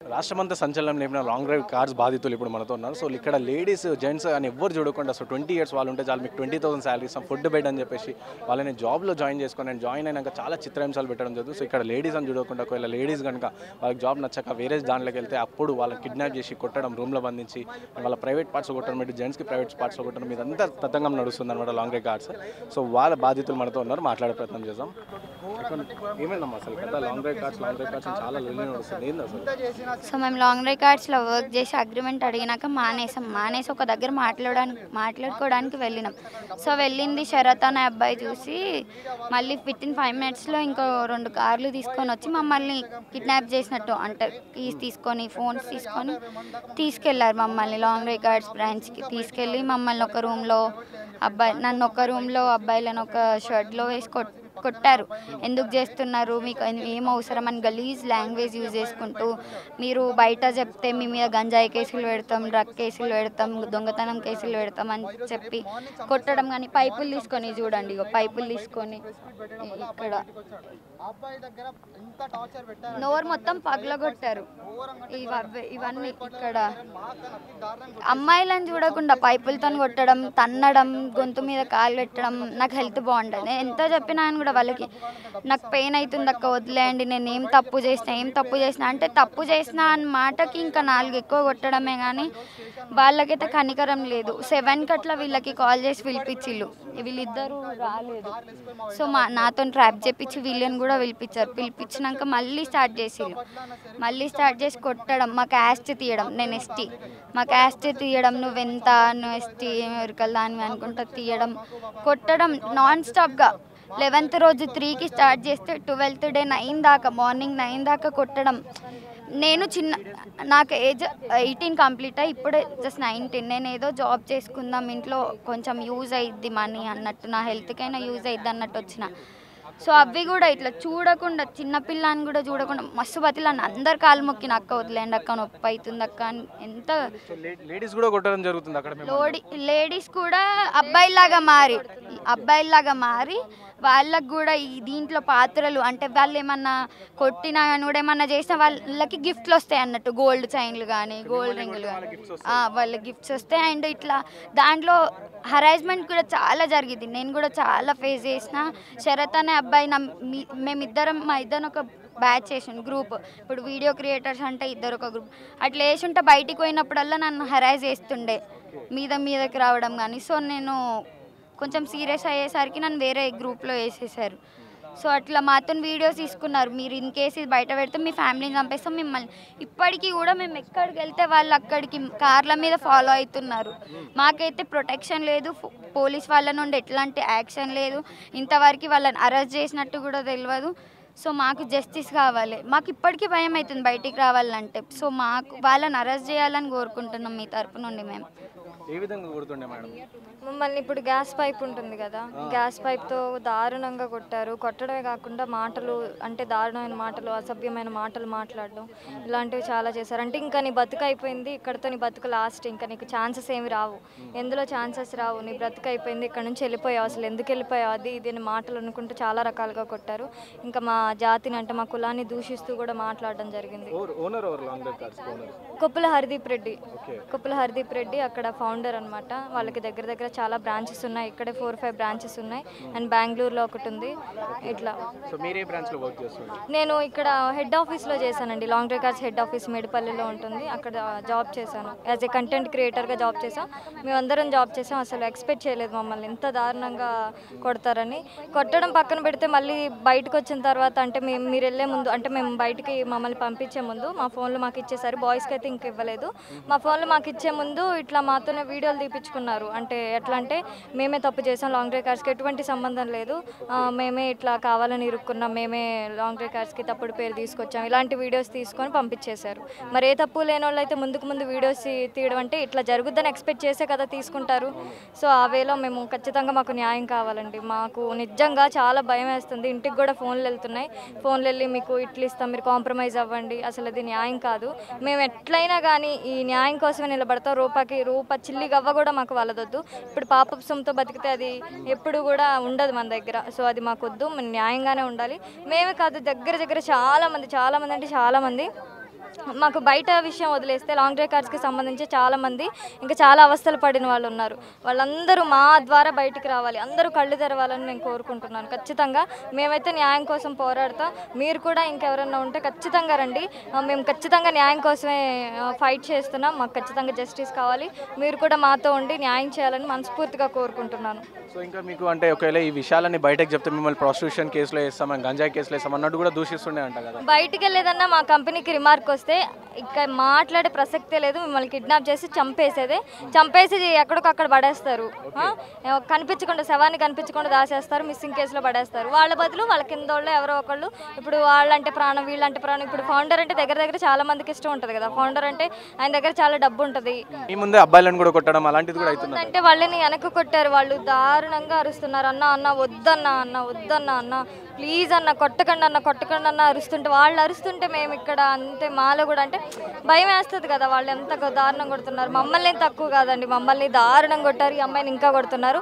రాష్ట్రమంతా సంచలనం లేపిన లాంగ్ డ్రైవ్ కార్స్ బాధితులు ఇప్పుడు మనతో ఉన్నారు. సో ఇక్కడ లేడీస్ జెంట్స్ అని ఎవ్వరు చూడకుండా సో 20 ఇయర్స్ వాళ్ళు ఉంటే చాలు మీకు 20,000 శాలరీ ఇస్తాం ఫుడ్ బెడ్ అని చెప్పేసి వాళ్ళని జాబ్లో జాయిన్ చేసుకొని నేను జాయిన్ అయినాక చాలా చిత్రహింసలు పెట్టడం జరుగుతుంది. సో ఇక్కడ లేడీస్ అని చూడకుండా ఒకవేళ లేడీస్ కనుక వాళ్ళకి జాబ్ నచ్చక వేరే దాంట్లోకి వెళ్తే అప్పుడు వాళ్ళని కిడ్నాప్ చేసి కొట్టడం, రూమ్లో బంధించి వాళ్ళ ప్రైవేట్ పార్ట్స్ కొట్టడం, ఇటు జెంట్స్కి ప్రైవేట్ పార్ట్స్ కొట్టడం ఇదంతా తతంగం నడుస్తుంది అనమాట లాంగ్ డ్రైవ్ కార్స్. సో వాళ్ళ బాధితులు మనతో ఉన్నారు, మాట్లాడే ప్రయత్నం చేద్దాం. ఏమైందమ్మా అసలు కదా లాంగ్ డ్రైవ్ కార్స్ చాలా నడుస్తుంది ఏంది అసలు? సో మేము లాంగ్ డ్రైవ్ కార్డ్స్లో వర్క్ చేసి అగ్రిమెంట్ అడిగినాక మానేసి ఒక దగ్గర మాట్లాడుకోవడానికి వెళ్ళినాం. సో వెళ్ళింది శరత్ అనే అబ్బాయి చూసి మళ్ళీ వితిన్ 5 మినిట్స్లో ఇంకో 2 కార్లు తీసుకొని వచ్చి మమ్మల్ని కిడ్నాప్ చేసినట్టు అంటే కీస్ తీసుకొని ఫోన్స్ తీసుకొని తీసుకెళ్లారు. మమ్మల్ని లాంగ్ డ్రైవ్ కార్డ్స్ బ్రాంచ్కి తీసుకెళ్ళి మమ్మల్ని ఒక రూమ్లో నన్ను ఒక రూమ్లో అబ్బాయిలను ఒక షర్ట్లో వేసి కొట్టారు. ఎందుకు చేస్తున్నారు, మీకు ఏం అవసరం అని గలీజ్ లాంగ్వేజ్ యూజ్ చేసుకుంటూ, మీరు బయట చెప్తే మీ మీద గంజాయి కేసులు పెడతాం, డ్రగ్ కేసులు పెడతాం, దొంగతనం కేసులు పెడతాం అని చెప్పి కొట్టడం. కానీ పైపులు తీసుకొని చూడండి, ఇగో పైపులు తీసుకొని ఇక్కడ నోరు మొత్తం పగలగొట్టారు. ఇవన్నీ ఇక్కడ అమ్మాయిలను చూడకుండా పైపులతో కొట్టడం, తన్నడం, గొంతు మీద కాలు పెట్టడం. నాకు హెల్త్ బాగుంటుంది, ఎంత చెప్పినా కూడా వాళ్ళకి నాకు పెయిన్ అవుతుంది అక్క వదిలేయండి, నేను ఏం తప్పు చేసినా అంటే తప్పు చేసిన అన్న మాటకి ఇంకా 4 ఎక్కువ కొట్టడమే. కానీ వాళ్ళకైతే కనికరం లేదు. 7 కట్ల వీళ్ళకి కాల్ చేసి పిలిపించిళ్ళు, వీళ్ళిద్దరూ రాలేదు. సో నాతో ట్రాప్ చేపించి వీళ్ళని కూడా పిలిపించినాక మళ్ళీ స్టార్ట్ చేసి కొట్టడం, మా క్యాస్ట్ తీయడం. నేను ఎస్టీ, మా క్యాస్ట్ తీయడం, నువ్వు ఎస్టీ ఎవరికల్ దాన్ని అనుకుంటా తీయడం, కొట్టడం నాన్ స్టాప్గా. 11th రోజు 3కి స్టార్ట్ చేస్తే 12th డే 9 దాకా, మార్నింగ్ 9 దాకా కొట్టడం. నేను నాకు ఏజ్ 18 కంప్లీట్ అయ్యి ఇప్పుడే జస్ట్ 19. నేను ఏదో జాబ్ చేసుకుందాం ఇంట్లో కొంచెం యూజ్ అయ్యిద్ది మనీ అన్నట్టు, నా హెల్త్కైనా యూజ్ అయ్యిద్ది అన్నట్టు వచ్చిన. సో అవి కూడా ఇట్లా చూడకుండా, చిన్నపిల్లని కూడా చూడకుండా మస్తు బతిలాన్ని అందరు కాలు మొక్కిన అక్క వదిలేండి అక్క నొప్పి అవుతుంది అక్క అని. ఎంత లేడీస్ కూడా కొట్టడం జరుగుతుంది అక్కడ. లేడీస్ కూడా అబ్బాయిలాగా మారి వాళ్ళకు కూడా ఈ దీంట్లో పాత్రలు అంటే వాళ్ళు ఏమన్నా కొట్టినా కానీ కూడా ఏమన్నా చేసినా వాళ్ళకి గిఫ్ట్లు వస్తాయి అన్నట్టు, గోల్డ్ చైన్లు కానీ గోల్డ్ రింగులు కానీ వాళ్ళకి గిఫ్ట్స్ వస్తాయి. అండ్ ఇట్లా దాంట్లో హరాస్మెంట్ కూడా చాలా జరిగింది. నేను కూడా చాలా ఫేస్ చేసిన. శరత్ అనే అబ్బాయి మా ఇద్దరం ఒక బ్యాచ్ చేసాను గ్రూప్. ఇప్పుడు వీడియో క్రియేటర్స్ అంటే ఇద్దరు ఒక గ్రూప్. అట్లా వేసుంటే బయటికి పోయినప్పుడల్లా నన్ను హరాస్ చేస్తుండే, మీదకి రావడం కానీ. సో నేను కొంచెం సీరియస్ అయ్యేసరికి నన్ను వేరే గ్రూప్లో వేసేసారు. సో అట్లా మాతో వీడియోస్ తీసుకున్నారు, మీరు ఇన్ కేసు ఇది బయట పెడితే మీ ఫ్యామిలీని చంపేస్తాం మిమ్మల్ని. ఇప్పటికీ కూడా మేము ఎక్కడికి వెళ్తే వాళ్ళు అక్కడికి కార్ల మీద ఫాలో అవుతున్నారు. మాకైతే ప్రొటెక్షన్ లేదు, పోలీస్ వాళ్ళ నుండి ఎట్లాంటి యాక్షన్ లేదు. ఇంతవరకు వాళ్ళని అరెస్ట్ చేసినట్టు కూడా తెలియదు. సో మాకు జస్టిస్ కావాలి. మాకు ఇప్పటికీ భయం అవుతుంది బయటికి రావాలంటే. సో వాళ్ళని అరెస్ట్ చేయాలని కోరుకుంటున్నాం మీ తరపు నుండి. మేము ఏ విధంగా కొడుతుండే మేడం? మమ్మల్ని ఇప్పుడు గ్యాస్ పైప్ ఉంటుంది కదా, గ్యాస్ పైప్తో దారుణంగా కొట్టారు. కొట్టడమే కాకుండా మాటలు అంటే దారుణమైన మాటలు, అసభ్యమైన మాటలు మాట్లాడడం ఇలాంటివి చాలా చేశారు. అంటే ఇంకా నీ బతుకు అయిపోయింది, ఇక్కడితో నీ బతుకు లాస్ట్, ఇంకా నీకు ఛాన్సెస్ ఏమి రావు, ఎందులో ఛాన్సెస్ రావు, నీ బ్రతుకు అయిపోయింది, ఇక్కడ నుంచి వెళ్ళిపోయావు, అసలు ఎందుకు వెళ్ళిపోయావు, అది ఇది అని మాటలు అనుకుంటూ చాలా రకాలుగా కొట్టారు. ఇంకా మా జాతిని అంటే మా కులాన్ని దూషిస్తూ కూడా మాట్లాడడం జరిగింది. కొప్పుల హర్దీప్ రెడ్డి అక్కడ ఫౌండర్ అనమాట. వాళ్ళకి దగ్గర చాలా బ్రాంచెస్ ఉన్నాయి, ఇక్కడే 4-5 బ్రాంచెస్ ఉన్నాయి. అండ్ బెంగళూరులో ఒకటి ఉంది. ఇట్లా నేను ఇక్కడ హెడ్ ఆఫీస్లో చేశానండి, long drive cars head office మేడిపల్లిలో ఉంటుంది, అక్కడ జాబ్ చేశాను. యాజ్ ఏ కంటెంట్ క్రియేటర్గా జాబ్ చేసాం. మేమందరం జాబ్ చేసాం. అసలు ఎక్స్పెక్ట్ చేయలేదు మమ్మల్ని ఇంత దారుణంగా కొడతారని. కొట్టడం పక్కన పెడితే మళ్ళీ బయటకు వచ్చిన తర్వాత అంటే మీరు వెళ్ళే ముందు అంటే మేము బయటికి మమ్మల్ని పంపించే ముందు మా ఫోన్లు మాకు ఇచ్చేసారు. బాయ్స్కి అయితే ఇంక ఇవ్వలేదు. మా ఫోన్లు మాకు ఇచ్చే ముందు ఇట్లా మాతోనే వీడియోలు తీపించుకున్నారు. అంటే ఎట్లా అంటే మేమే తప్పు చేసాం, లాంగ్ డ్రైవ్ కార్స్కి ఎటువంటి సంబంధం లేదు, మేమే ఇట్లా కావాలని ఇరుక్కున్నాం, మేమే లాంగ్ డ్రైవ్ కార్స్కి తప్పుడు పేరు తీసుకొచ్చాం, ఇలాంటి వీడియోస్ తీసుకొని పంపించేశారు. మరి ఏ తప్పు లేని వాళ్ళు అయితే ముందు వీడియోస్ తీయడం అంటే ఇట్లా జరుగుద్దని ఎక్స్పెక్ట్ చేసే కదా తీసుకుంటారు. సో ఆ వేలో మేము ఖచ్చితంగా మాకు న్యాయం కావాలండి. మాకు నిజంగా చాలా భయం వేస్తుంది. ఇంటికి కూడా ఫోన్లు వెళ్తున్నాయి. ఫోన్లు వెళ్ళి మీకు ఇట్లు ఇస్తాం, మీరు కాంప్రమైజ్ అవ్వండి, అసలు అది న్యాయం కాదు, మేము ఎట్లయినా కానీ ఈ న్యాయం కోసమే నిలబడతాం. రూపాయి చిల్లి గవ్వ కూడా మాకు వాళ్ళదొద్దు. ఇప్పుడు పాపంతో బతికితే అది ఎప్పుడు కూడా ఉండదు మన దగ్గర. సో అది మాకొద్దు, న్యాయంగానే ఉండాలి. మేమే కాదు, దగ్గర చాలా మంది అంటే చాలా మంది మాకు బయట విషయం వదిలేస్తే లాంగ్ డ్రైవ్ కార్స్కి సంబంధించి చాలామంది ఇంకా చాలా అవస్థలు పడిన వాళ్ళు ఉన్నారు. వాళ్ళందరూ మా ద్వారా బయటికి రావాలి, అందరూ కళ్ళు తెరవాలని నేను కోరుకుంటున్నాను. ఖచ్చితంగా మేమైతే న్యాయం కోసం పోరాడతాం. మీరు కూడా ఇంకెవరన్నా ఉంటే ఖచ్చితంగా రండి. మేము ఖచ్చితంగా న్యాయం కోసమే ఫైట్ చేస్తున్నాం. మాకు ఖచ్చితంగా జస్టిస్ కావాలి. మీరు కూడా మాతో ఉండి న్యాయం చేయాలని మనస్ఫూర్తిగా కోరుకుంటున్నాను. సో ఇంకా మీకు అంటే ఒకవేళ ఈ విషయాలన్నీ బయటకు చెప్తే మిమ్మల్ని ప్రాస్టిట్యూషన్ కేసులో వేస్తామని, గంజాయి కేసులో వేస్తాం అన్నట్టు కూడా దూషిస్తుండే అంట కదా. బయటికి వెళ్ళేదన్నా మా కంపెనీకి రిమార్క్ వస్తే ఇక్కడ మాట్లాడే ప్రసక్తే లేదు. మిమ్మల్ని కిడ్నాప్ చేసి చంపేసి ఎక్కడికక్కడ పడేస్తారు. కనిపించకుండా శవాన్ని కనిపించకుండా దాచేస్తారు, మిస్సింగ్ కేసులో పడేస్తారు. వాళ్ళ బదులు వాళ్ళ కింద వాళ్ళు ఎవరో ఒకళ్ళు, ఇప్పుడు వాళ్ళంటే ప్రాణం వీళ్ళంటే ప్రాణం. ఇప్పుడు ఫౌండర్ అంటే దగ్గర చాలా మందికి ఇష్టం ఉంటుంది కదా. ఫౌండర్ అంటే ఆయన దగ్గర చాలా డబ్బు ఉంటుంది. ఈ ముందే అబ్బాయిలను కూడా కొట్టడం అలాంటిది కూడా అవుతుంది అంటే వాళ్ళని వెనక్కి కొట్టారు. వాళ్ళు దారుణంగా అరుస్తున్నారు. అన్న వద్దన్నా ప్లీజ్ అన్న కొట్టకండి అన్న అరుస్తుంటే, వాళ్ళు అరుస్తుంటే మేము ఇక్కడ అంతే మాలో కూడా అంటే భయం వేస్తుంది కదా. వాళ్ళు ఎంత దారుణం కొడుతున్నారు. మమ్మల్ని తక్కువ కాదండి, మమ్మల్ని దారుణం కొట్టారు. ఈ అమ్మాయిని ఇంకా కొడుతున్నారు.